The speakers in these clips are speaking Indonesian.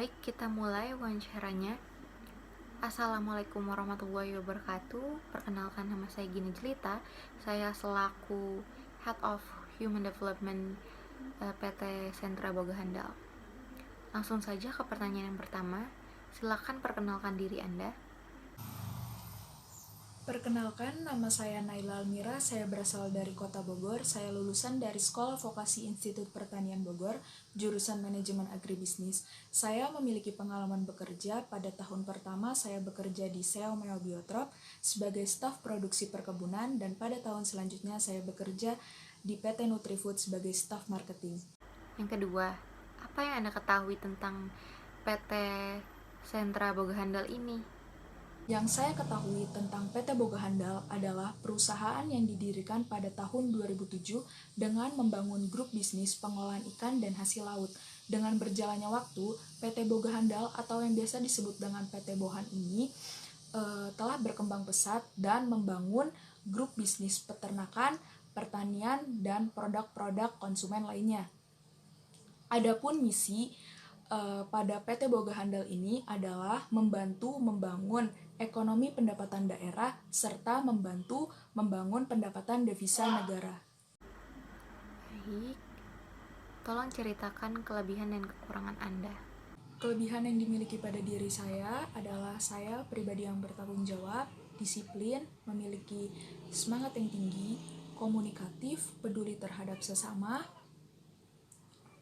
Baik, kita mulai wawancaranya. Assalamualaikum warahmatullahi wabarakatuh. Perkenalkan, nama saya Gina Jelita. Saya selaku Head of Human Development PT Sentra Boga Handal. Langsung saja ke pertanyaan yang pertama. Silakan perkenalkan diri Anda. Perkenalkan, nama saya Naila Almira, saya berasal dari Kota Bogor, saya lulusan dari Sekolah Vokasi Institut Pertanian Bogor, jurusan Manajemen Agribisnis. Saya memiliki pengalaman bekerja. Pada tahun pertama saya bekerja di SEO Meo Biotrop sebagai staf produksi perkebunan, dan pada tahun selanjutnya saya bekerja di PT Nutrifood sebagai staf marketing. Yang kedua, apa yang Anda ketahui tentang PT Sentra Boga Handal ini? Yang saya ketahui tentang PT Boga Handal adalah perusahaan yang didirikan pada tahun 2007 dengan membangun grup bisnis pengolahan ikan dan hasil laut. Dengan berjalannya waktu, PT Boga Handal atau yang biasa disebut dengan PT Bohan ini telah berkembang pesat dan membangun grup bisnis peternakan, pertanian, dan produk-produk konsumen lainnya. Adapun misi pada PT Boga Handal ini adalah membantu membangun ekonomi pendapatan daerah serta membantu membangun pendapatan devisa negara. Baik, tolong ceritakan kelebihan dan kekurangan Anda. Kelebihan yang dimiliki pada diri saya adalah saya pribadi yang bertanggung jawab, disiplin, memiliki semangat yang tinggi, komunikatif, peduli terhadap sesama,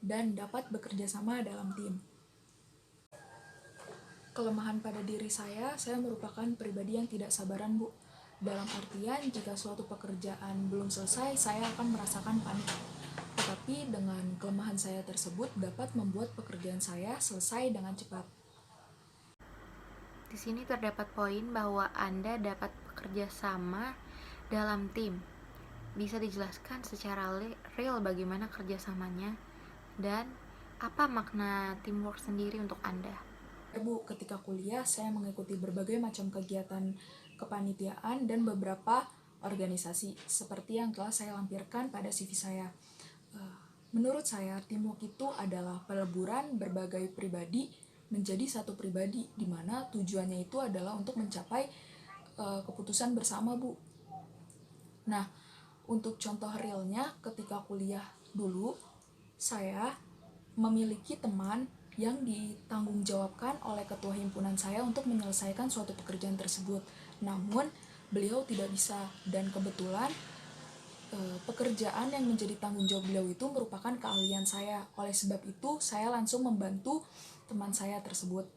dan dapat bekerja sama dalam tim. Kelemahan pada diri saya merupakan pribadi yang tidak sabaran, Bu. Dalam artian, jika suatu pekerjaan belum selesai, saya akan merasakan panik. Tetapi dengan kelemahan saya tersebut dapat membuat pekerjaan saya selesai dengan cepat. Di sini terdapat poin bahwa Anda dapat bekerja sama dalam tim. Bisa dijelaskan secara real bagaimana kerjasamanya dan apa makna teamwork sendiri untuk Anda? Bu, ketika kuliah saya mengikuti berbagai macam kegiatan kepanitiaan dan beberapa organisasi seperti yang telah saya lampirkan pada CV saya. Menurut saya, teamwork itu adalah peleburan berbagai pribadi menjadi satu pribadi, di mana tujuannya itu adalah untuk mencapai keputusan bersama, Bu. Nah, untuk contoh realnya, ketika kuliah dulu, saya memiliki teman yang ditanggungjawabkan oleh ketua himpunan saya untuk menyelesaikan suatu pekerjaan tersebut. Namun, beliau tidak bisa, dan kebetulan pekerjaan yang menjadi tanggung jawab beliau itu merupakan keahlian saya. Oleh sebab itu, saya langsung membantu teman saya tersebut.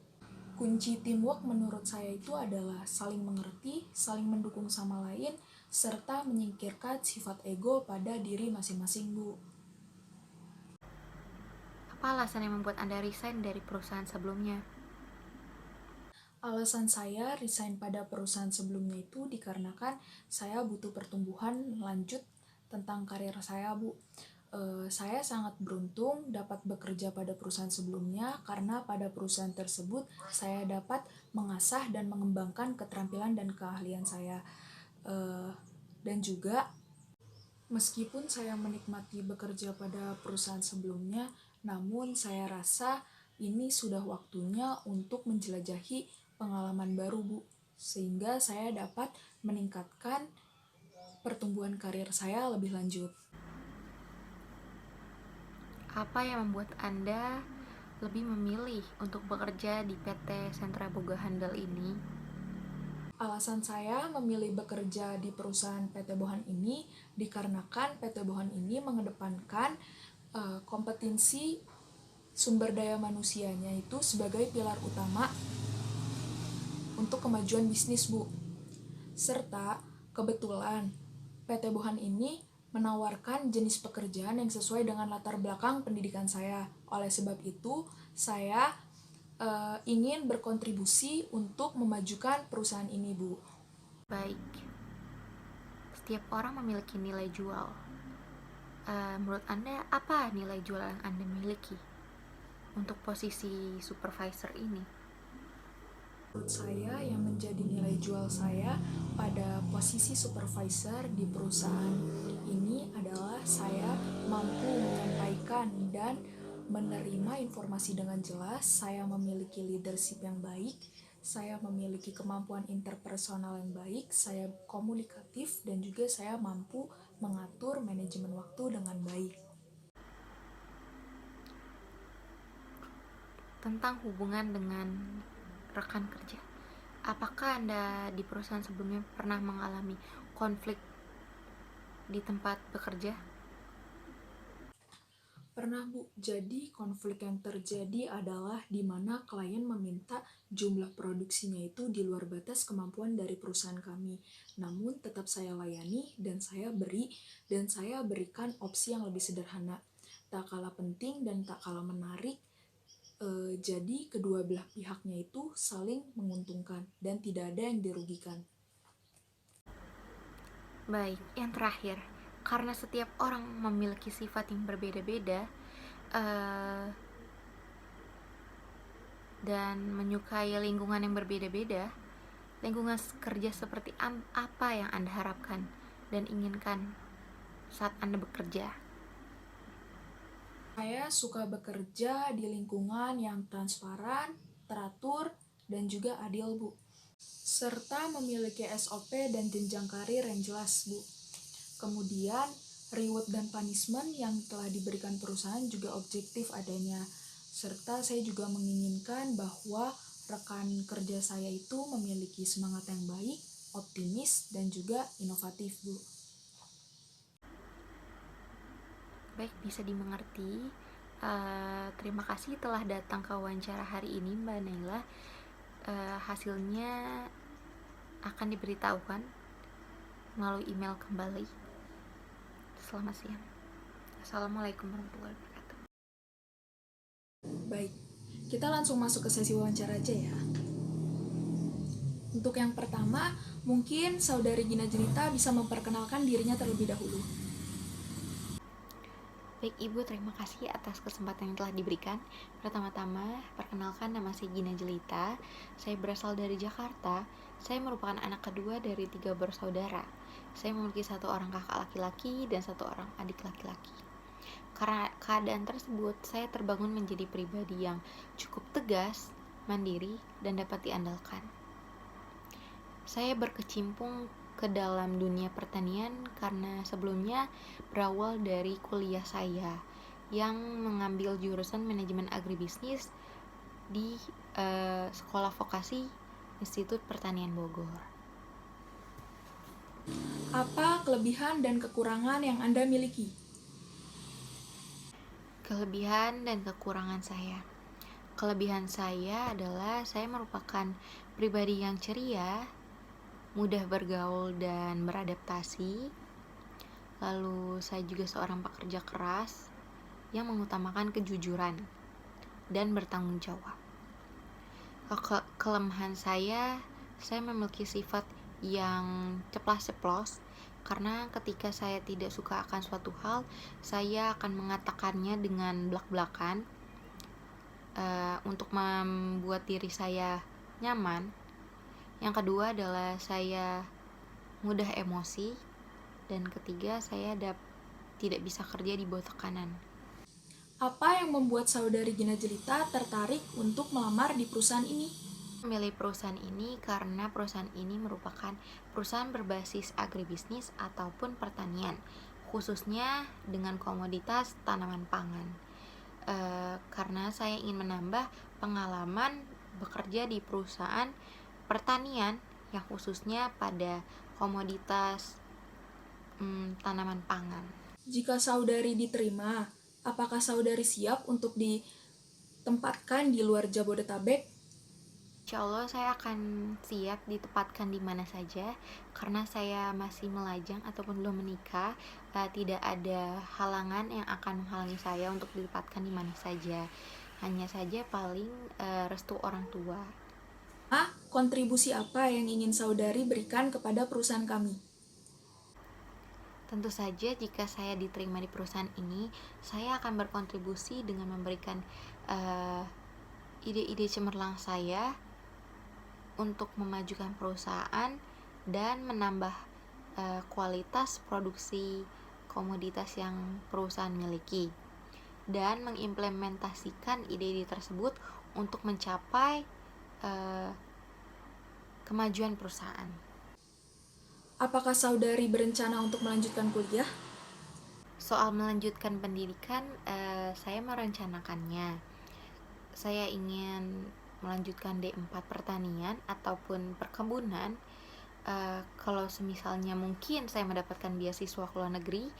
Kunci teamwork menurut saya itu adalah saling mengerti, saling mendukung sama lain, serta menyingkirkan sifat ego pada diri masing-masing, Bu. Apa alasan yang membuat Anda resign dari perusahaan sebelumnya? Alasan saya resign pada perusahaan sebelumnya itu dikarenakan saya butuh pertumbuhan lanjut tentang karir saya, Bu. Saya sangat beruntung dapat bekerja pada perusahaan sebelumnya karena pada perusahaan tersebut saya dapat mengasah dan mengembangkan keterampilan dan keahlian saya. Dan juga meskipun saya menikmati bekerja pada perusahaan sebelumnya, namun saya rasa ini sudah waktunya untuk menjelajahi pengalaman baru, Bu, sehingga saya dapat meningkatkan pertumbuhan karir saya lebih lanjut. Apa yang membuat Anda lebih memilih untuk bekerja di PT Sentra Boga Handal ini? Alasan saya memilih bekerja di perusahaan PT Bohan ini dikarenakan PT Bohan ini mengedepankan kompetensi sumber daya manusianya itu sebagai pilar utama untuk kemajuan bisnis, Bu. Serta kebetulan PT Bohan ini menawarkan jenis pekerjaan yang sesuai dengan latar belakang pendidikan saya. Oleh sebab itu, saya ingin berkontribusi untuk memajukan perusahaan ini, Bu. Baik, setiap orang memiliki nilai jual. Menurut Anda, apa nilai jual yang Anda miliki untuk posisi supervisor ini? Menurut saya, yang menjadi nilai jual saya pada posisi supervisor di perusahaan ini adalah saya mampu menyampaikan dan menerima informasi dengan jelas, saya memiliki leadership yang baik, saya memiliki kemampuan interpersonal yang baik, saya komunikatif, dan juga saya mampu mengatur manajemen waktu dengan baik. Tentang hubungan dengan rekan kerja, apakah Anda di perusahaan sebelumnya pernah mengalami konflik di tempat bekerja? Pernah, Bu. Jadi konflik yang terjadi adalah di mana klien meminta jumlah produksinya itu di luar batas kemampuan dari perusahaan kami. Namun tetap saya layani dan saya berikan opsi yang lebih sederhana. Tak kalah penting dan tak kalah menarik, jadi kedua belah pihaknya itu saling menguntungkan dan tidak ada yang dirugikan. Baik, yang terakhir, karena setiap orang memiliki sifat yang berbeda-beda dan menyukai lingkungan yang berbeda-beda, lingkungan kerja seperti apa yang Anda harapkan dan inginkan saat Anda bekerja? Saya suka bekerja di lingkungan yang transparan, teratur, dan juga adil, Bu. Serta memiliki SOP dan jenjang karir yang jelas, Bu. Kemudian, reward dan punishment yang telah diberikan perusahaan juga objektif adanya. Serta saya juga menginginkan bahwa rekan kerja saya itu memiliki semangat yang baik, optimis, dan juga inovatif, Bu. Baik, bisa dimengerti. Terima kasih telah datang ke wawancara hari ini, Mbak Naila. Hasilnya akan diberitahukan melalui email kembali. Selamat siang. Assalamualaikum warahmatullahi wabarakatuh. Baik, kita langsung masuk ke sesi wawancara aja ya. Untuk yang pertama, mungkin Saudari Gina Jelita bisa memperkenalkan dirinya terlebih dahulu. Baik Ibu, terima kasih atas kesempatan yang telah diberikan. Pertama-tama, perkenalkan, nama saya Gina Jelita. Saya berasal dari Jakarta. Saya merupakan anak kedua dari 3 bersaudara. Saya memiliki 1 orang kakak laki-laki dan 1 orang adik laki-laki. Karena keadaan tersebut, saya terbangun menjadi pribadi yang cukup tegas, mandiri, dan dapat diandalkan. Saya berkecimpung ke dalam dunia pertanian karena sebelumnya berawal dari kuliah saya yang mengambil jurusan manajemen agribisnis di Sekolah Vokasi Institut Pertanian Bogor. Apa kelebihan dan kekurangan yang Anda miliki? Kelebihan dan kekurangan saya. Kelebihan saya adalah saya merupakan pribadi yang ceria, mudah bergaul dan beradaptasi. Lalu saya juga seorang pekerja keras yang mengutamakan kejujuran dan bertanggung jawab. Kelemahan saya memiliki sifat yang ceplas-ceplos, karena ketika saya tidak suka akan suatu hal, saya akan mengatakannya dengan blak-blakan untuk membuat diri saya nyaman. Yang kedua adalah saya mudah emosi, dan ketiga saya tidak bisa kerja di bawah tekanan. Apa yang membuat Saudari Gina Jelita tertarik untuk melamar di perusahaan ini? Memilih perusahaan ini karena perusahaan ini merupakan perusahaan berbasis agribisnis ataupun pertanian, khususnya dengan komoditas tanaman pangan. Karena saya ingin menambah pengalaman bekerja di perusahaan pertanian yang khususnya pada komoditas tanaman pangan. Jika Saudari diterima, apakah Saudari siap untuk ditempatkan di luar Jabodetabek? Insya Allah saya akan siap ditempatkan di mana saja, karena saya masih melajang ataupun belum menikah. Tidak ada halangan yang akan menghalangi saya untuk ditempatkan di mana saja. Hanya saja paling restu orang tua. Kontribusi apa yang ingin Saudari berikan kepada perusahaan kami? Tentu saja jika saya diterima di perusahaan ini, saya akan berkontribusi dengan memberikan ide-ide cemerlang saya untuk memajukan perusahaan dan menambah kualitas produksi komoditas yang perusahaan miliki. dan mengimplementasikan ide-ide tersebut untuk mencapai kemajuan perusahaan. Apakah saudari berencana untuk melanjutkan kuliah? Soal melanjutkan pendidikan, saya merencanakannya. Saya ingin melanjutkan D4 pertanian ataupun perkebunan. Kalau semisalnya mungkin saya mendapatkan beasiswa ke luar negeri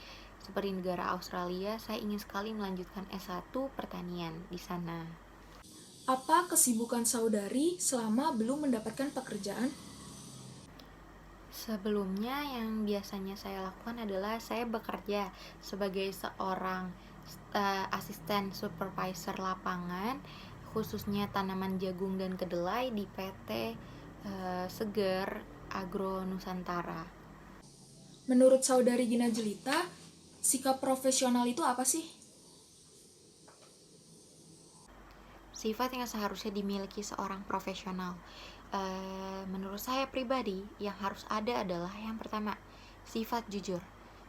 seperti negara Australia, saya ingin sekali melanjutkan S1 pertanian di sana. Apa kesibukan saudari selama belum mendapatkan pekerjaan? Sebelumnya yang biasanya saya lakukan adalah saya bekerja sebagai seorang asisten supervisor lapangan, khususnya tanaman jagung dan kedelai di PT Seger Agro Nusantara. Menurut saudari Gina Jelita, sikap profesional itu apa sih? Sifat yang seharusnya dimiliki seorang profesional. Menurut saya pribadi, yang harus ada adalah yang pertama, sifat jujur.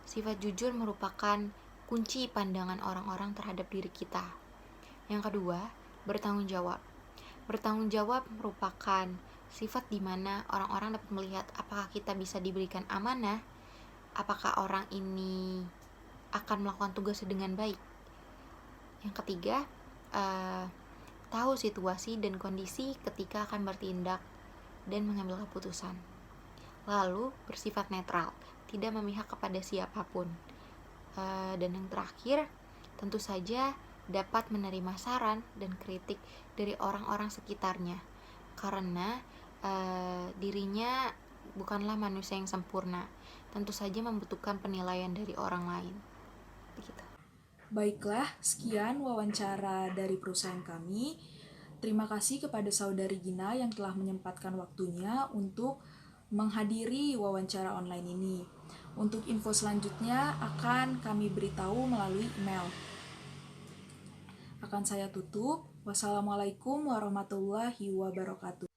Sifat jujur merupakan kunci pandangan orang-orang terhadap diri kita. Yang kedua, bertanggung jawab. Bertanggung jawab merupakan sifat di mana orang-orang dapat melihat apakah kita bisa diberikan amanah, apakah orang ini akan melakukan tugasnya dengan baik. Yang ketiga, tahu situasi dan kondisi ketika akan bertindak dan mengambil keputusan. Lalu bersifat netral, tidak memihak kepada siapapun. Dan yang terakhir, tentu saja dapat menerima saran dan kritik dari orang-orang sekitarnya, karena dirinya bukanlah manusia yang sempurna, tentu saja membutuhkan penilaian dari orang lain. Begitu. Baiklah, sekian wawancara dari perusahaan kami. Terima kasih kepada saudari Gina yang telah menyempatkan waktunya untuk menghadiri wawancara online ini. Untuk info selanjutnya akan kami beritahu melalui email. Akan saya tutup. Wassalamualaikum warahmatullahi wabarakatuh.